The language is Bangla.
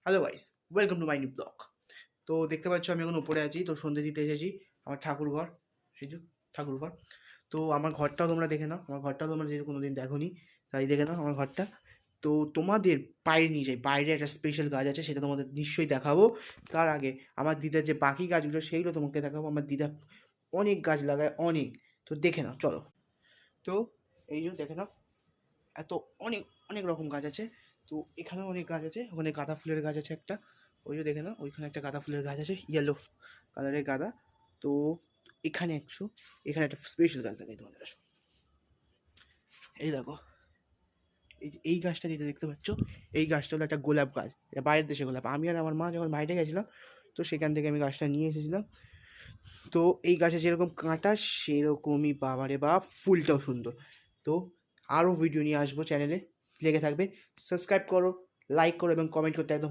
Hello guys, welcome to my new blog. তো দেখতে পাচ্ছ আমি এখন উপরে আছি, তো সন্ধ্যে দিতে এসেছি। আমার ঠাকুর ঘর, সেই যে ঠাকুর ঘর। তো আমার ঘরটাও তোমরা দেখে নাও, আমার ঘরটাও তোমরা যেহেতু কোনো দিন দেখোনি, তাই দেখে নাও আমার ঘরটা। তো তোমাদের বাইরে নিয়ে যাই, বাইরে একটা স্পেশাল গাছ আছে, সেটা তোমাদের নিশ্চয়ই দেখাবো। তার আগে আমার দিদার যে বাকি গাছগুলো সেইগুলো তোমাকে দেখাবো। আমার দিদা অনেক গাছ লাগায়, অনেক। তো দেখে নাও, চলো। তো এই যে দেখে নাও, এত অনেক অনেক রকম গাছ আছে। তো এখানেও অনেক গাছ আছে, ওখানে গাঁদা ফুলের গাছ আছে একটা, ওই যে দেখে নাও, ওইখানে একটা গাঁদা ফুলের গাছ আছে, ইয়েলো কালারের গাঁদা। তো এখানে একটা স্পেশাল গাছ দেখাই তোমাদের, আসো। এই দেখো, এই গাছটা যেটা দেখতে পাচ্ছ, এই গাছটা হলো একটা গোলাপ গাছ। এটা বাইরের দেশে গোলাপ। আমি আর আমার মা যখন বাইরে গেছিলাম, তো সেখান থেকে আমি গাছটা নিয়ে এসেছিলাম। তো এই গাছে যেরকম কাঁটা, সেরকমই বাবারে বাপ ফুলটাও সুন্দর। তো আরও ভিডিও নিয়ে আসবো চ্যানেলে, লেগে থাকবে। সাবস্ক্রাইব করো, লাইক করো এবং কমেন্ট করতে একদম